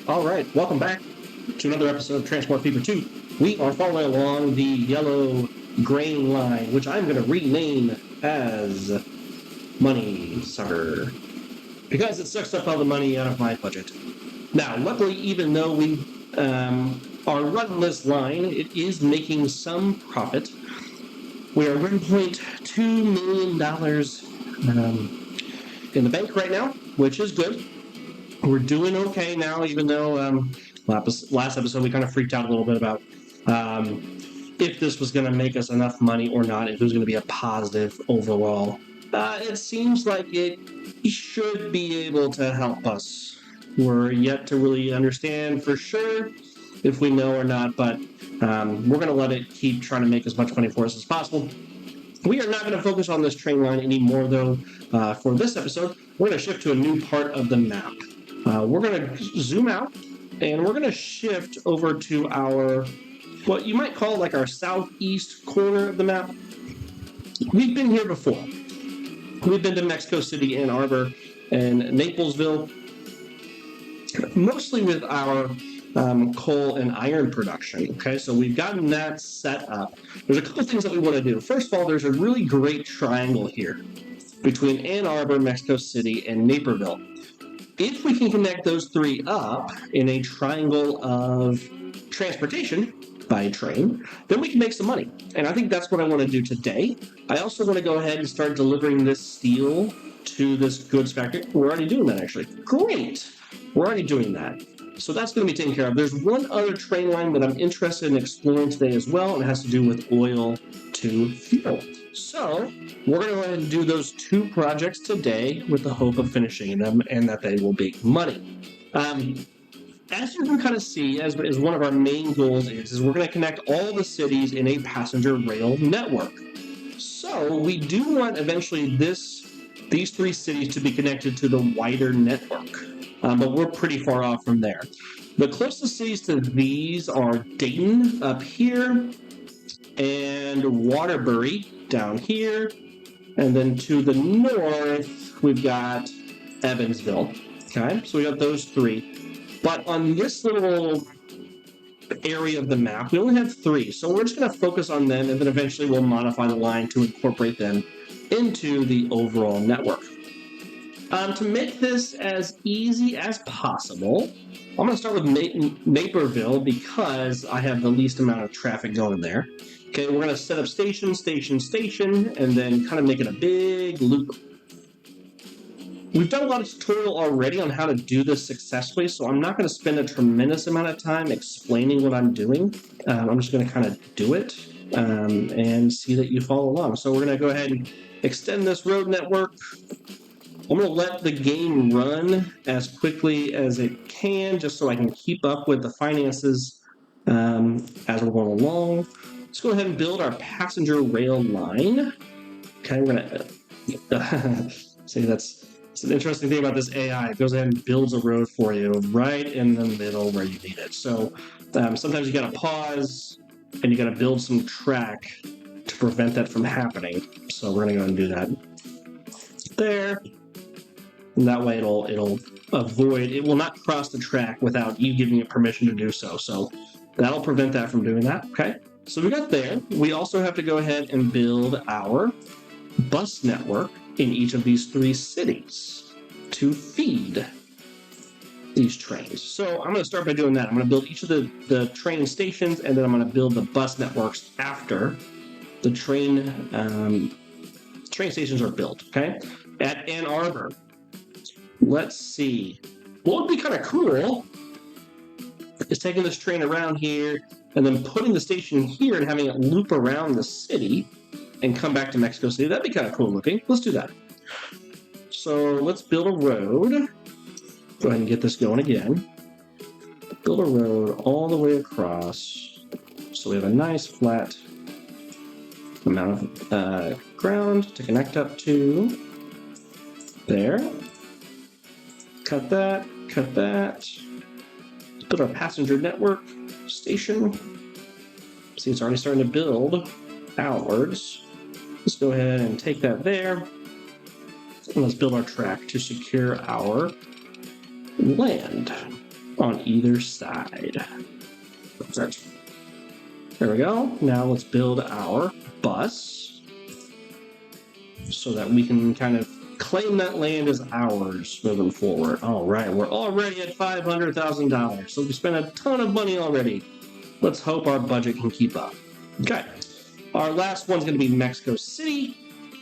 All right, welcome back to another episode of Transport Fever 2. We are following along the yellow grain line, which I'm going to rename as Money Sucker, because it sucks up all the money out of my budget. Now, luckily, even though we are running this line, it is making some profit. We are $1.2 million in the bank right now, which is good. We're doing okay now, even though last episode we kind of freaked out a little bit about if this was going to make us enough money or not, if it was going to be a positive overall. It seems like it should be able to help us. We're yet to really understand for sure if we know or not, but we're going to let it keep trying to make as much money for us as possible. We are not going to focus on this train line anymore, though. For this episode, we're going to shift to a new part of the map. We're going to zoom out, and we're going to shift over to our, what you might call like our southeast corner of the map. We've been here before. We've been to Mexico City, Ann Arbor, and Naplesville, mostly with our coal and iron production. Okay, so we've gotten that set up. There's a couple things that we want to do. First of all, there's a really great triangle here between Ann Arbor, Mexico City, and Naperville. If we can connect those three up in a triangle of transportation by train, then we can make some money. And I think that's what I want to do today. I also want to go ahead and start delivering this steel to this goods factory. We're already doing that, actually. Great. We're already doing that. So that's going to be taken care of. There's one other train line that I'm interested in exploring today as well, and it has to do with oil to fuel. So we're going to go ahead and do those two projects today with the hope of finishing them and that they will make money. As you can kind of see, as one of our main goals is we're going to connect all the cities in a passenger rail network. So we do want eventually these three cities to be connected to the wider network. But we're pretty far off from there. The closest cities to these are Dayton up here and Waterbury down here. And then to the north, we've got Evansville. Okay, so we got those three. But on this little area of the map, we only have three. So we're just going to focus on them, and then eventually we'll modify the line to incorporate them into the overall network. To make this as easy as possible, I'm going to start with Naperville because I have the least amount of traffic going there. Okay, we're going to set up station, and then kind of make it a big loop. We've done a lot of tutorial already on how to do this successfully, so I'm not going to spend a tremendous amount of time explaining what I'm doing. I'm just going to kind of do it and see that you follow along. So we're going to go ahead and extend this road network. I'm going to let the game run as quickly as it can, just so I can keep up with the finances as we're going along. Let's go ahead and build our passenger rail line. Okay, we're going to see it's an interesting thing about this AI. It goes ahead and builds a road for you right in the middle where you need it. So sometimes you got to pause and you got to build some track to prevent that from happening. So we're going to go ahead and do that there. And that way it'll avoid, it will not cross the track without you giving it permission to do so. So that'll prevent that from doing that. Okay. So we got there. We also have to go ahead and build our bus network in each of these three cities to feed these trains. So I'm going to start by doing that. I'm going to build each of the train stations, and then I'm going to build the bus networks after the train stations are built. Okay. At Ann Arbor, let's see. What would be kind of cool is taking this train around here and then putting the station here and having it loop around the city and come back to Mexico City. That'd be kind of cool looking. Let's do that. So let's build a road. Go ahead and get this going again. Build a road all the way across. So we have a nice flat amount of ground to connect up to. There. Cut that. Let's build our passenger network station. See, it's already starting to build outwards. Let's go ahead and take that there. And let's build our track to secure our land. on either side. There we go. Now let's build our bus so that we can kind of claim that land as ours moving forward. All right, we're already at $500,000, so we spent a ton of money already. Let's hope our budget can keep up. Okay, our last one's going to be Mexico City.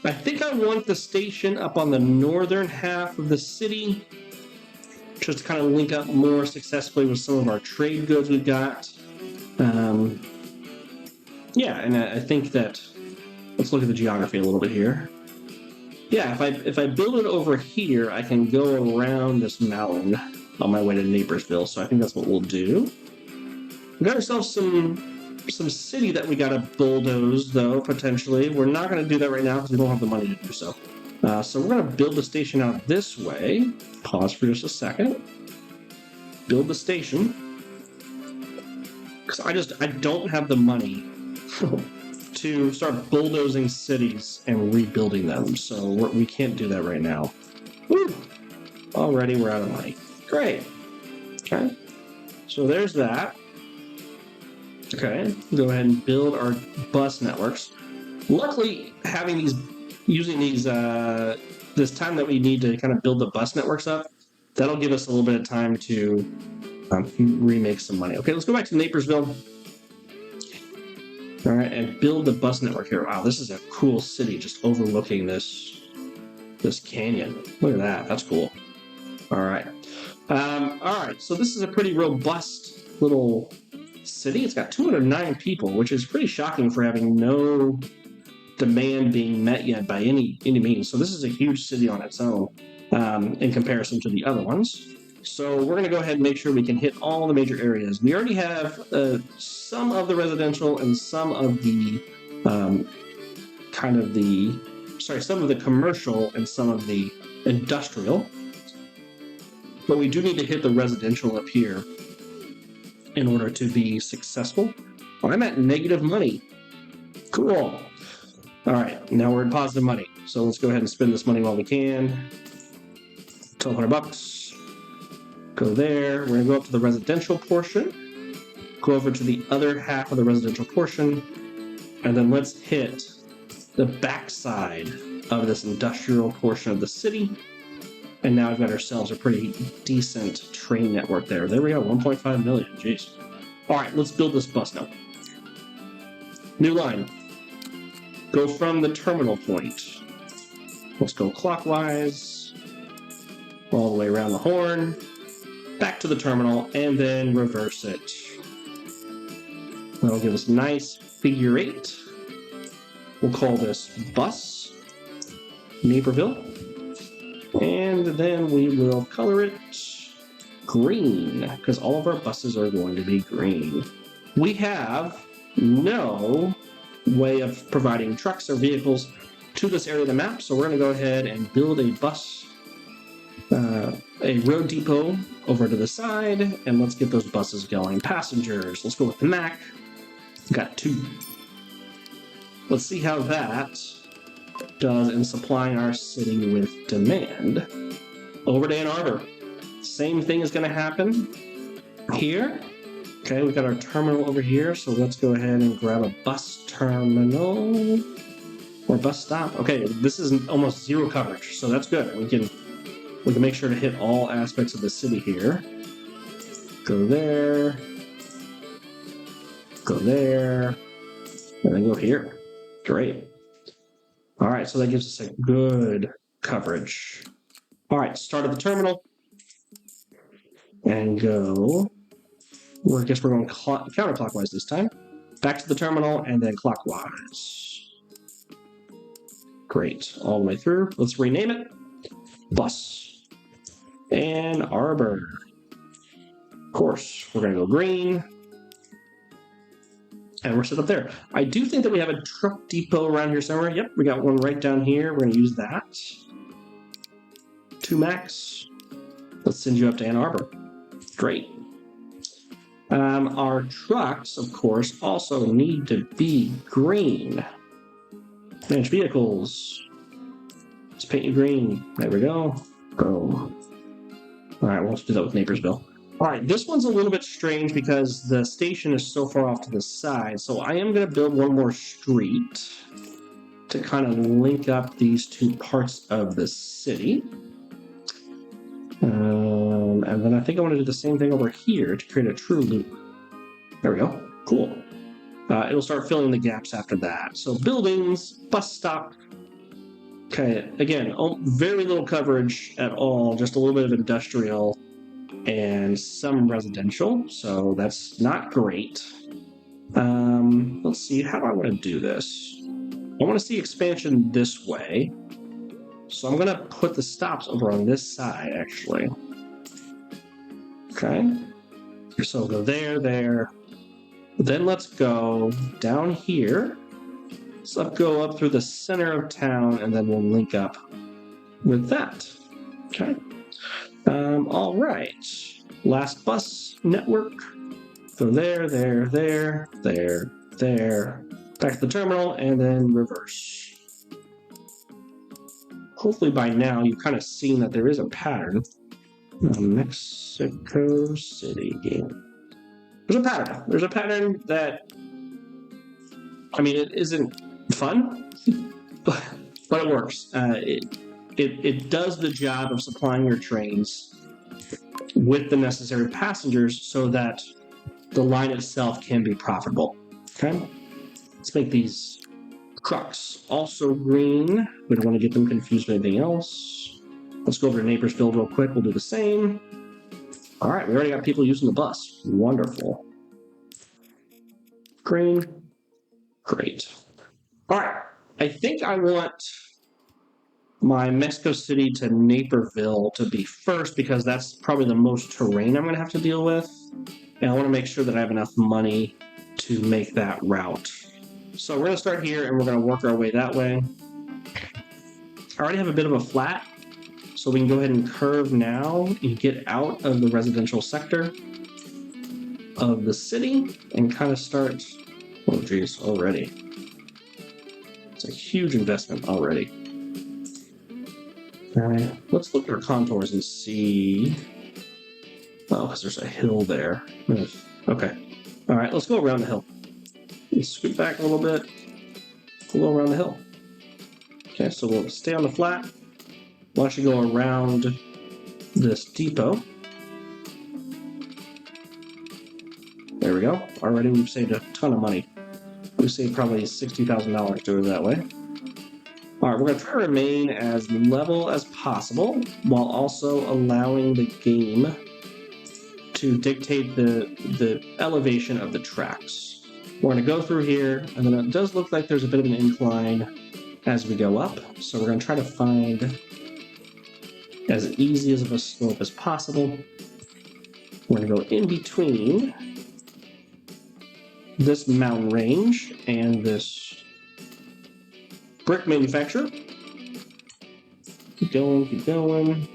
I think I want the station up on the northern half of the city, just to kind of link up more successfully with some of our trade goods we've got. Yeah, and I think that, let's look at the geography a little bit here. Yeah, if I build it over here, I can go around this mountain on my way to Naperville, so I think that's what we'll do. We got ourselves some city that we got to bulldoze, though, potentially. We're not going to do that right now because we don't have the money to do so. So we're going to build the station out this way. Pause for just a second. Build the station. Because I don't have the money to start bulldozing cities and rebuilding them. So we can't do that right now. Woo! Already we're out of money. Great. Okay. So there's that. Okay. Go ahead and build our bus networks. Luckily, using these this time that we need to kind of build the bus networks up, that'll give us a little bit of time to remake some money. Okay, let's go back to Naperville. All right, and build the bus network here. Wow, this is a cool city just overlooking this canyon. Look at that. That's cool. All right. All right, so this is a pretty robust little city. It's got 209 people, which is pretty shocking for having no demand being met yet by any means. So this is a huge city on its own in comparison to the other ones. So we're going to go ahead and make sure we can hit all the major areas. We already have some of the residential and some of the some of the commercial and some of the industrial. But we do need to hit the residential up here in order to be successful. Oh, I'm at negative money. Cool. All right, now we're in positive money. So let's go ahead and spend this money while we can. $1,200. Go there. We're going to go up to the residential portion. Go over to the other half of the residential portion. And then let's hit the backside of this industrial portion of the city. And now we've got ourselves a pretty decent train network there. There we go, 1.5 million. Jeez. All right, let's build this bus now. New line. Go from the terminal point. Let's go clockwise. All the way around the horn. Back to the terminal, and then reverse it. That'll give us a nice figure 8. We'll call this bus Naperville. And then we will color it green, because all of our buses are going to be green. We have no way of providing trucks or vehicles to this area of the map, so we're going to go ahead and build a bus, a road depot over to the side, and let's get those buses going. Passengers, let's go with the Mac. Got 2. Let's see how that does in supplying our city with demand. Over to Ann Arbor. Same thing is going to happen here. Okay, we've got our terminal over here, so let's go ahead and grab a bus terminal or bus stop. Okay, this is almost 0 coverage, so that's good. We can make sure to hit all aspects of the city here. Go there, and then go here. Great. All right, so that gives us a good coverage. All right, start at the terminal and go. I guess we're going counterclockwise this time. Back to the terminal and then clockwise. Great, all the way through. Let's rename it. Bus. Ann Arbor. Of course, we're going to go green. And we're set up there. I do think that we have a truck depot around here somewhere. Yep, we got one right down here. We're going to use that. 2 max. Let's send you up to Ann Arbor. Great. Our trucks, of course, also need to be green. Manage vehicles. Let's paint you green. There we go. Boom. All right, we'll have to do that with Naperville. All right, this one's a little bit strange because the station is so far off to the side. So I am going to build one more street to kind of link up these two parts of the city. And then I think I want to do the same thing over here to create a true loop. There we go. Cool. It'll start filling the gaps after that. So buildings, bus stop. Okay, again, very little coverage at all, just a little bit of industrial and some residential, so that's not great. Let's see, how do I want to do this? I want to see expansion this way, so I'm going to put the stops over on this side, actually. Okay, so go there, there. Then let's go down here. So let's go up through the center of town, and then we'll link up with that. Okay. All right. Last bus network. So there, there, there, there, there. Back to the terminal, and then reverse. Hopefully by now you've kind of seen that there is a pattern. Mexico City. There's a pattern. There's a pattern that, I mean, it isn't fun, but it works. It does the job of supplying your trains with the necessary passengers so that the line itself can be profitable. Okay, let's make these trucks also green. We don't want to get them confused with anything else. Let's go over to Napersville real quick. We'll do the same. All right, we already got people using the bus. Wonderful. Green. Great. All right, I think I want my Mexico City to Naperville to be first because that's probably the most terrain I'm going to have to deal with. And I want to make sure that I have enough money to make that route. So we're going to start here and we're going to work our way that way. I already have a bit of a flat, so we can go ahead and curve now and get out of the residential sector of the city and kind of start, oh geez, already. It's a huge investment already. All right, let's look at our contours and see. Oh, because there's a hill there. Okay. All right, let's go around the hill. Let's scoot back a little bit. We'll go around the hill. Okay, so we'll stay on the flat. We'll actually go around this depot. There we go. Already we've saved a ton of money. We've saved probably $60,000 doing it that way. All right, we're going to try to remain as level as possible while also allowing the game to dictate the elevation of the tracks. We're going to go through here, and then it does look like there's a bit of an incline as we go up. So we're going to try to find as easy as of a slope as possible. We're going to go in between this mountain range and this brick manufacturer. Keep going, keep going.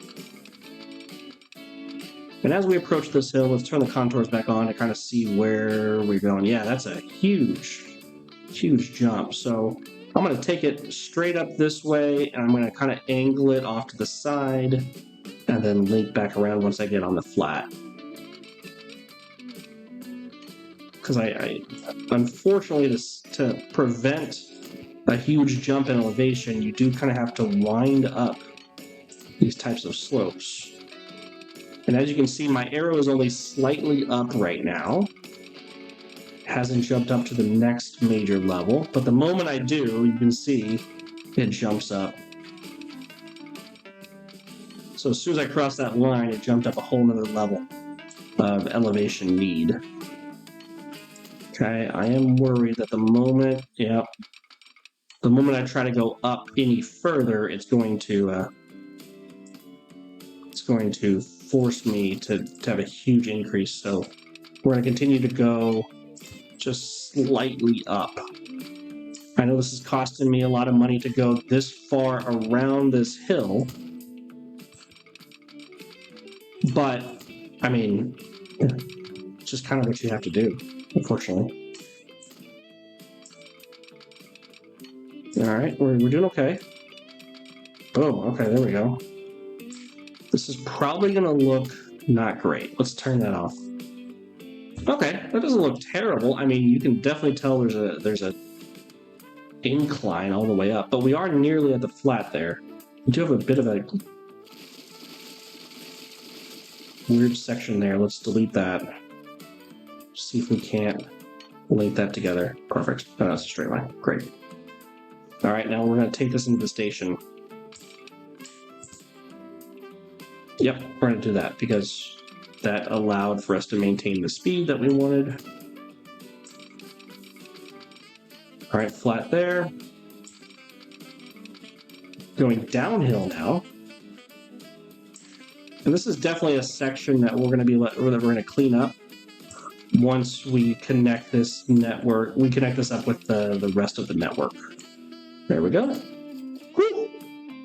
And as we approach this hill, let's turn the contours back on to kind of see where we're going. Yeah, that's a huge, huge jump. So I'm going to take it straight up this way, and I'm going to kind of angle it off to the side, and then link back around once I get on the flat. Because I unfortunately, to prevent a huge jump in elevation, you do kind of have to wind up these types of slopes. And as you can see, my arrow is only slightly up right now. Hasn't jumped up to the next major level, but the moment I do, you can see it jumps up. So as soon as I cross that line, it jumped up a whole nother level of elevation need. Okay, I am worried that the moment I try to go up any further, it's going to force me to have a huge increase. So we're going to continue to go just slightly up. I know this is costing me a lot of money to go this far around this hill, but I mean, it's just kind of what you have to do, unfortunately. All right, we're doing okay. Boom, okay, there we go. This is probably going to look Not great. Let's turn that off. Okay, that doesn't look terrible. I mean, you can definitely tell there's a incline all the way up, but we are nearly at the flat there. We do have a bit of a weird section there. Let's delete that. See if we can't link that together. Perfect. Oh, that's a straight line. Great. All right, now we're going to take this into the station. Yep, we're going to do that because that allowed for us to maintain the speed that we wanted. All right, flat there. Going downhill now. And this is definitely a section that we're going to clean up once we connect this network. We connect this up with the rest of the network. There we go. Woo!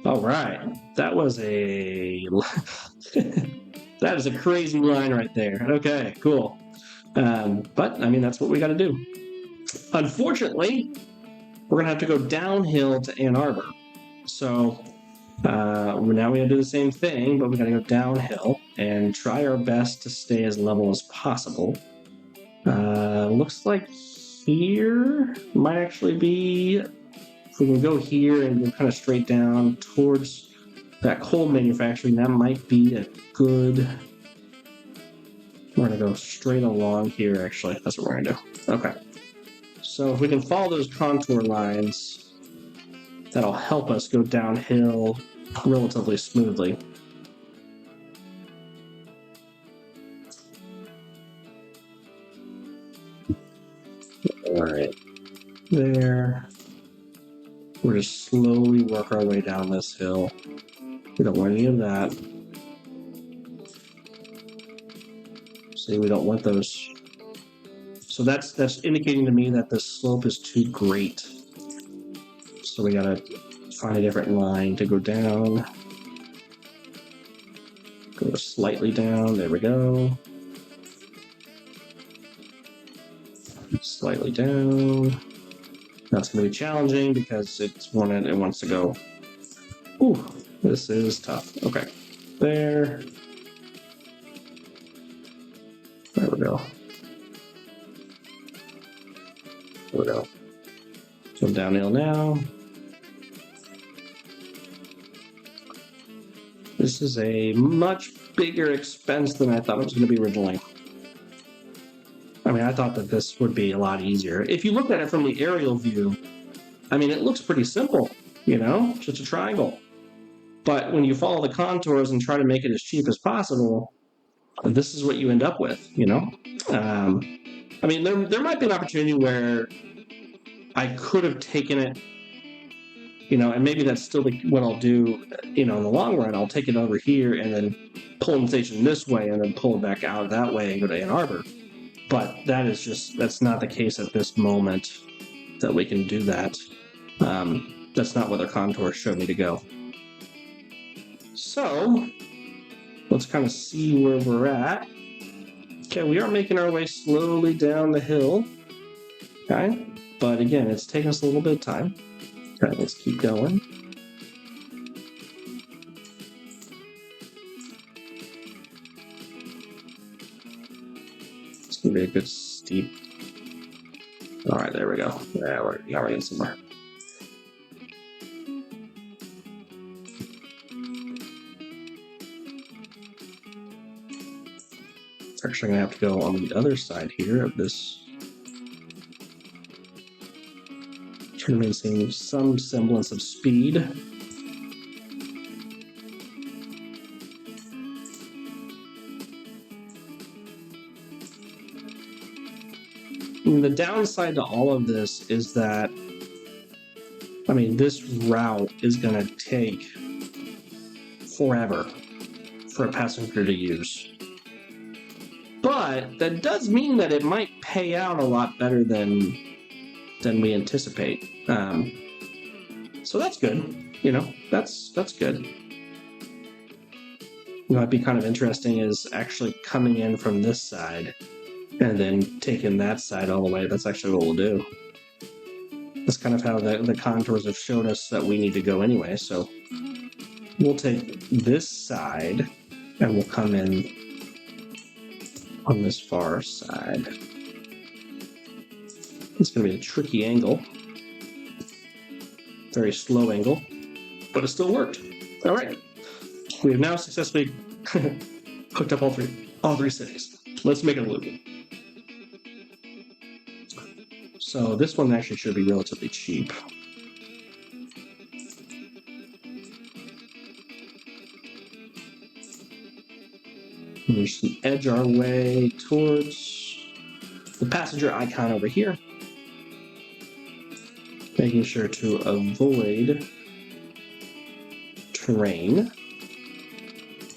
All right, that was a that is a crazy line right there. Okay, cool. But I mean, that's what we got to do. Unfortunately, we're gonna have to go downhill to Ann Arbor. So now we gotta do the same thing, but we gotta go downhill and try our best to stay as level as possible. Looks like here might actually be, if we can go here and go kind of straight down towards that coal manufacturing, that might be a good, we're gonna go straight along here actually. That's what we're gonna do. Okay. So if we can follow those contour lines, that'll help us go downhill relatively smoothly. All right, there. We're just slowly work our way down this hill. We don't want any of that. See, we don't want those. So that's indicating to me that the slope is too great. So we gotta find a different line to go down. Go slightly down. There we go. Slightly down. That's going to be challenging because it wants to go. Ooh, this is tough. Okay, there. There we go. There we go. So downhill now. This is a much bigger expense than I thought it was going to be originally. I mean, I thought that this would be a lot easier. If you look at it from the aerial view, I mean, it looks pretty simple, you know, just a triangle. But when you follow the contours and try to make it as cheap as possible, this is what you end up with, you know? I mean, there might be an opportunity where I could have taken it, you know, and maybe that's still what I'll do, you know, in the long run. I'll take it over here and then pull the station this way and then pull it back out that way and go to Ann Arbor. But that's not the case at this moment that we can do that. That's not where the contours show me to go. So let's kind of see where we're at. Okay, we are making our way slowly down the hill. Okay, but again, it's taking us a little bit of time. Okay, let's keep going. It's gonna be a good steep. All right, there we go. Yeah, we're getting somewhere. It's actually gonna have to go on the other side here of this. Trying to maintain some semblance of speed. And the downside to all of this is that, I mean, this route is going to take forever for a passenger to use. But that does mean that it might pay out a lot better than we anticipate. So that's good. You know, that's good. What might be kind of interesting is actually coming in from this side and then taking that side all the way. That's actually what we'll do. That's kind of how the contours have showed us that we need to go anyway. So we'll take this side and we'll come in on this far side. It's going to be a tricky angle. Very slow angle, but it still worked. All right. We have now successfully hooked up all three cities. Let's make it a loop. So this one actually should be relatively cheap. We should edge our way towards the passenger icon over here, making sure to avoid terrain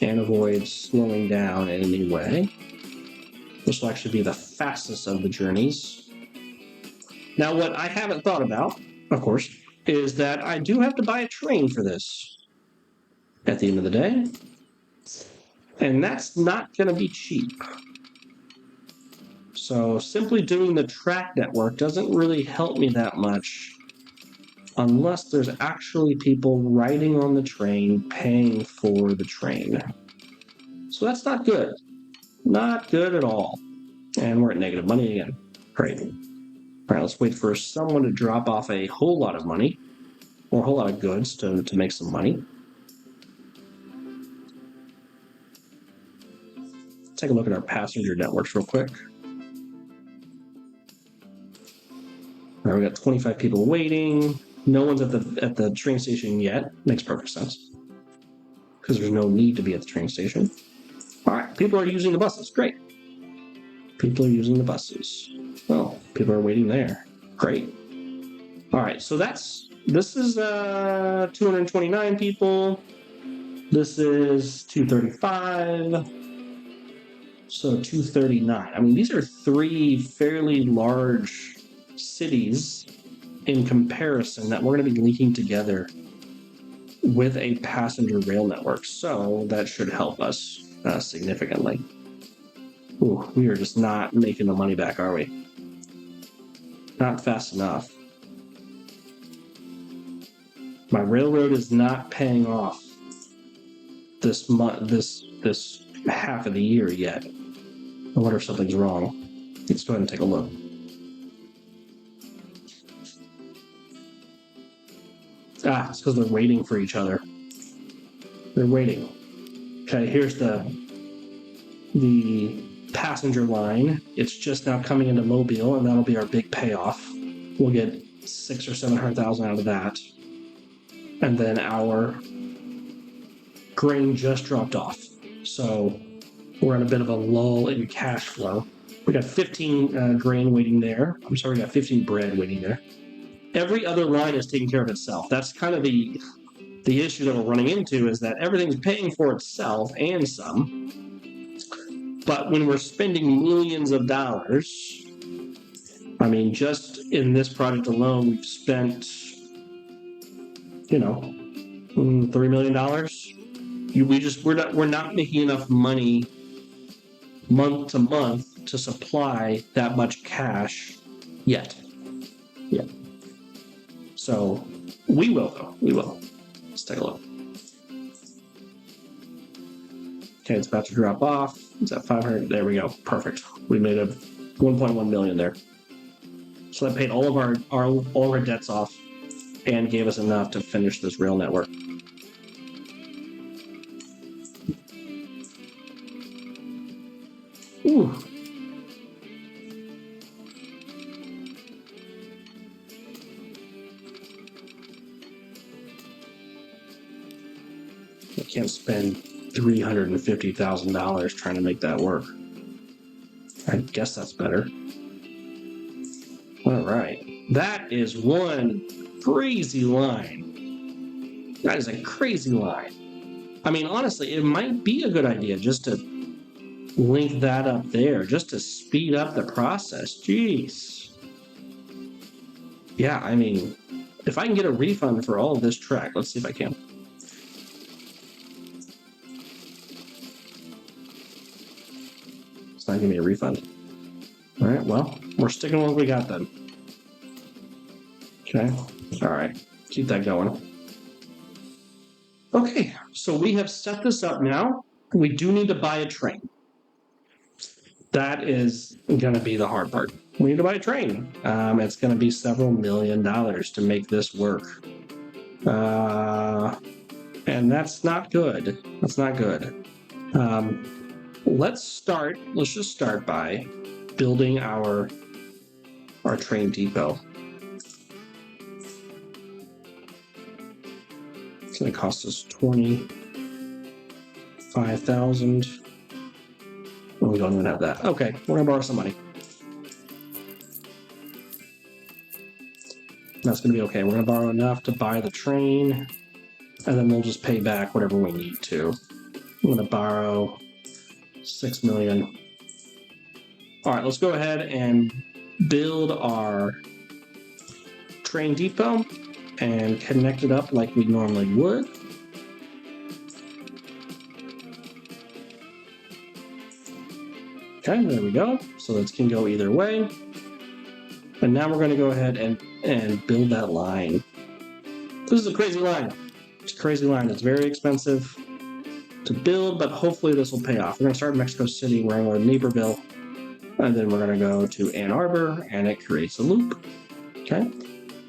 and avoid slowing down in any way. This will actually be the fastest of the journeys. Now, what I haven't thought about, of course, is that I do have to buy a train for this at the end of the day. And that's not going to be cheap. So simply doing the track network doesn't really help me that much unless there's actually people riding on the train, paying for the train. So that's not good. Not good at all. And we're at negative money again. Great. All right, let's wait for someone to drop off a whole lot of money or a whole lot of goods to make some money. Take a look at our passenger networks real quick. All right, we got 25 people waiting. No one's at the train station yet. Makes perfect sense because there's no need to be at the train station. All right, people are using the buses. Great. People are using the buses. Well, people are waiting there. Great. All right, so this is 229 people. This is 235. So 239. I mean, these are three fairly large cities in comparison that we're going to be linking together with a passenger rail network. So that should help us significantly. Ooh, we are just not making the money back, are we? Not fast enough. My railroad is not paying off this month, this half of the year yet. I wonder if something's wrong. Let's go ahead and take a look. It's because they're waiting for each other. They're waiting. Okay, here's the passenger line. It's just now coming into Mobile, and that'll be our big payoff. We'll get $600,000 or $700,000 out of that. And then our grain just dropped off. So we're in a bit of a lull in cash flow. We got 15 grain waiting there. I'm sorry, we got 15 bread waiting there. Every other line is taking care of itself. That's kind of the issue that we're running into, is that everything's paying for itself and some. But when we're spending millions of dollars, I mean, just in this project alone, we've spent, $3 million. We're not making enough money month to month to supply that much cash yet. Yeah. So we will, though. We will. Let's take a look. Okay, it's about to drop off. It's at 500. There we go. Perfect. We made a 1.1 million there. So that paid all of our debts off and gave us enough to finish this rail network. Ooh. I can't spend $350,000 trying to make that work. I guess that's better. All right. That is one crazy line. That is a crazy line. I mean, honestly, it might be a good idea just to link that up there, just to speed up the process. Jeez. Yeah, I mean, if I can get a refund for all of this track, let's see if I can. It's not giving me a refund. All right, well, we're sticking with what we got then. Okay, all right, keep that going. Okay, so we have set this up now. We do need to buy a train. That is going to be the hard part. We need to buy a train. It's going to be several $1 million to make this work. And that's not good. That's not good. Let's just start by building our train depot. It's going to cost us $25,000. Oh, we don't even have that. Okay, we're going to borrow some money. That's going to be okay. We're going to borrow enough to buy the train, and then we'll just pay back whatever we need to. I'm going to borrow $6 million. All right, let's go ahead and build our train depot and connect it up like we normally would. Okay, there we go. So this can go either way. And now we're going to go ahead and build that line. This is a crazy line. It's a crazy line. It's very expensive to build, but hopefully this will pay off. We're going to start in Mexico City. We're going to go to Naperville, and then we're going to go to Ann Arbor, and it creates a loop. Okay.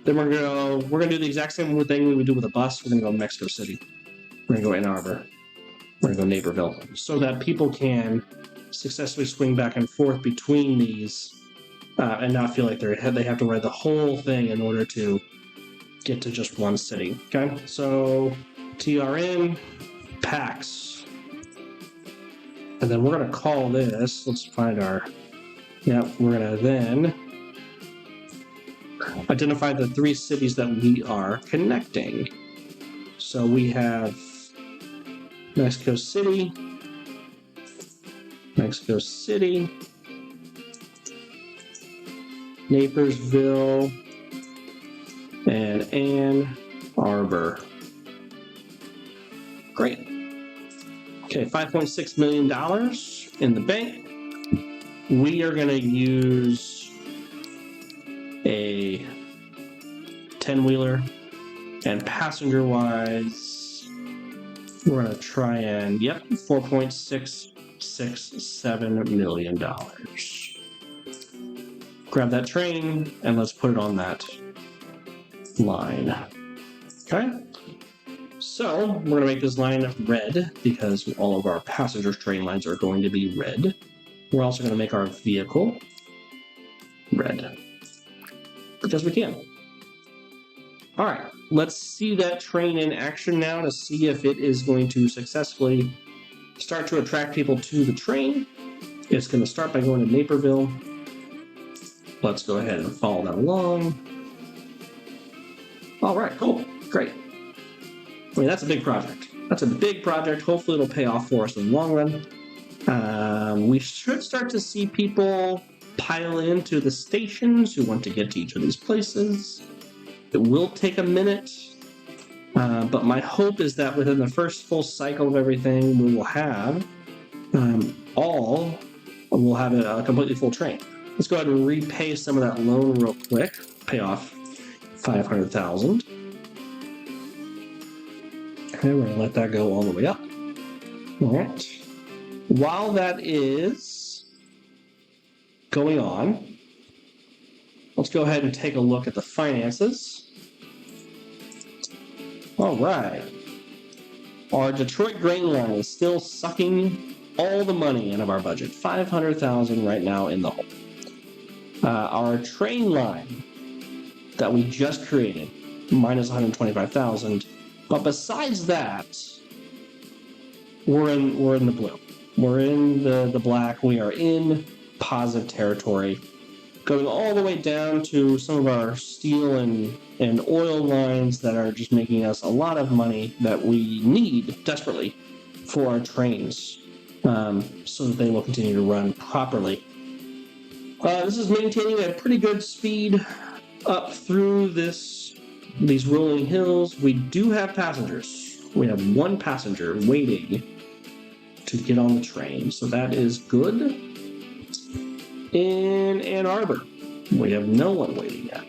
Then we're going to do the exact same thing we would do with a bus. We're going to go to Mexico City. We're going to go Ann Arbor. We're going to go Naperville, so that people can successfully swing back and forth between these and not feel like they have to ride the whole thing in order to get to just one city. Okay, so TRN PAX, and then we're going to call this. Let's find our. We're going to then identify the 3 cities that we are connecting. So we have Mexico City, Naperville, and Ann Arbor. Great. Okay, $5.6 million in the bank. We are going to use a 10-wheeler, and passenger-wise, we're going to try and, $4.667 million. Grab that train, and let's put it on that line. Okay? So, we're going to make this line red, because all of our passenger train lines are going to be red. We're also going to make our vehicle red, because we can. All right, let's see that train in action now to see if it is going to successfully start to attract people to the train. It's going to start by going to Naperville. Let's go ahead and follow that along. All right, cool, great. I mean, that's a big project. That's a big project. Hopefully it'll pay off for us in the long run. We should start to see people pile into the stations who want to get to each of these places. It will take a minute, but my hope is that within the first full cycle of everything, we will have we'll have a completely full train. Let's go ahead and repay some of that loan real quick. Pay off $500,000. Okay, we're gonna let that go all the way up. All right. While that is going on, let's go ahead and take a look at the finances. All right. Our Detroit grain line is still sucking all the money out of our budget. $500,000 right now in the hole. Our train line that we just created, minus $125,000. But besides that, we're in the blue. We're in the black. We are in positive territory. Going all the way down to some of our steel and oil lines that are just making us a lot of money that we need desperately for our trains, so that they will continue to run properly. This is maintaining a pretty good speed up through these rolling hills. We do have passengers. We have one passenger waiting to get on the train, so that is good. In Ann Arbor, we have no one waiting yet.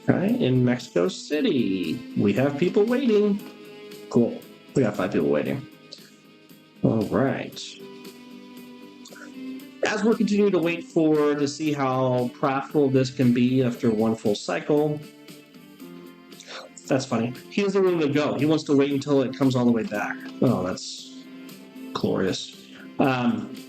Okay, in Mexico City, we have people waiting. Cool, we got 5 people waiting. All right. as we're continuing to wait to see how profitable this can be after one full cycle, that's funny. He doesn't want to go. He wants to wait until it comes all the way back. Oh, that's glorious.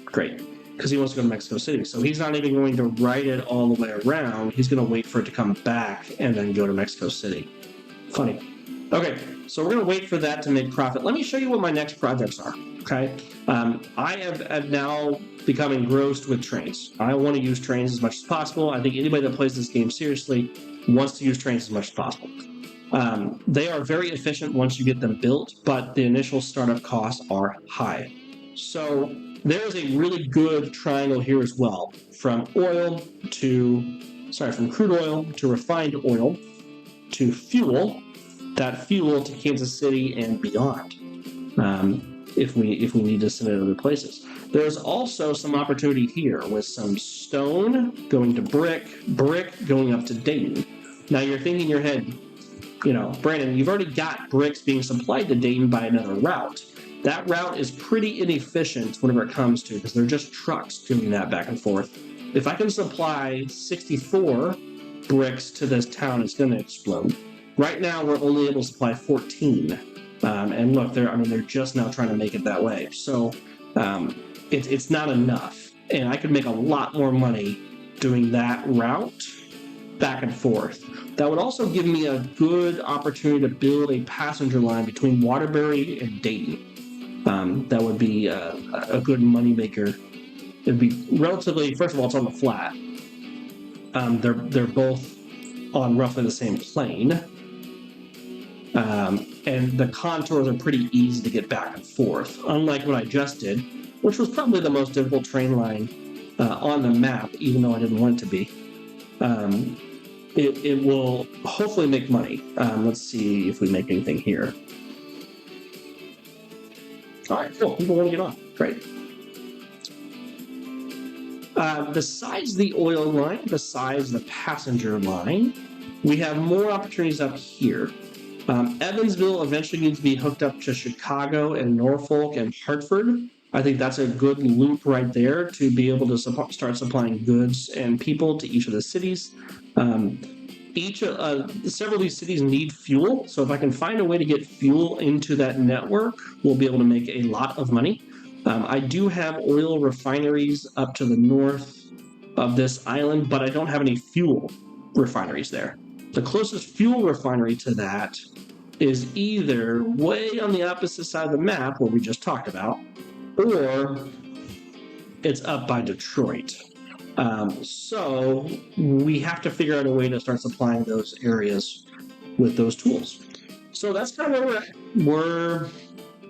Great. Because he wants to go to Mexico City. So he's not even going to ride it all the way around. He's going to wait for it to come back and then go to Mexico City. Funny. Okay, so we're going to wait for that to make profit. Let me show you what my next projects are, okay? I have now become engrossed with trains. I want to use trains as much as possible. I think anybody that plays this game seriously wants to use trains as much as possible. They are very efficient once you get them built, but the initial startup costs are high. So there is a really good triangle here as well, from crude oil to refined oil to fuel, that fuel to Kansas City and beyond, if we need to send it to other places. There's also some opportunity here with some stone going to brick going up to Dayton. Now you're thinking in your head, Brandon, you've already got bricks being supplied to Dayton by another route. That route is pretty inefficient whenever it comes to, because they're just trucks doing that back and forth. If I can supply 64 bricks to this town, it's going to explode. Right now, we're only able to supply 14. And look, they're just now trying to make it that way. So it's not enough. And I could make a lot more money doing that route back and forth. That would also give me a good opportunity to build a passenger line between Waterbury and Dayton. That would be a good moneymaker. It'd be relatively, first of all, it's on the flat. They're both on roughly the same plane. And the contours are pretty easy to get back and forth, unlike what I just did, which was probably the most difficult train line on the map, even though I didn't want it to be. It will hopefully make money. Let's see if we make anything here. All right, cool. People want to get on. Great. Besides the oil line, besides the passenger line, we have more opportunities up here. Evansville eventually needs to be hooked up to Chicago and Norfolk and Hartford. I think that's a good loop right there to be able to start supplying goods and people to each of the cities. Several of these cities need fuel, so if I can find a way to get fuel into that network, we'll be able to make a lot of money. I do have oil refineries up to the north of this island, but I don't have any fuel refineries there. The closest fuel refinery to that is either way on the opposite side of the map, where we just talked about, or it's up by Detroit. So we have to figure out a way to start supplying those areas with those tools. So that's kind of where we're at.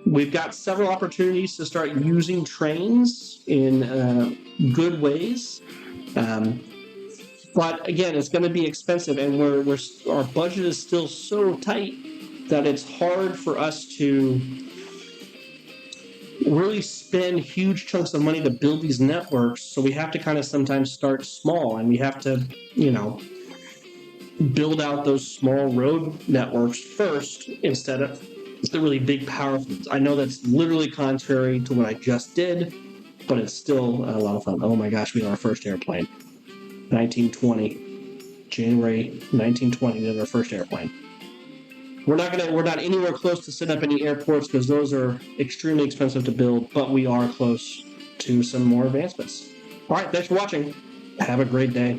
We've got several opportunities to start using trains in good ways. But again, it's going to be expensive, and our budget is still so tight that it's hard for us to really spend huge chunks of money to build these networks. So we have to kind of sometimes start small, and we have to, build out those small road networks first instead of the really big, powerful ones. I know that's literally contrary to what I just did, but it's still a lot of fun. Oh my gosh, we got our first airplane. 1920, January 1920, we had our first airplane. We're not anywhere close to setting up any airports because those are extremely expensive to build, but we are close to some more advancements. All right, thanks for watching. Have a great day.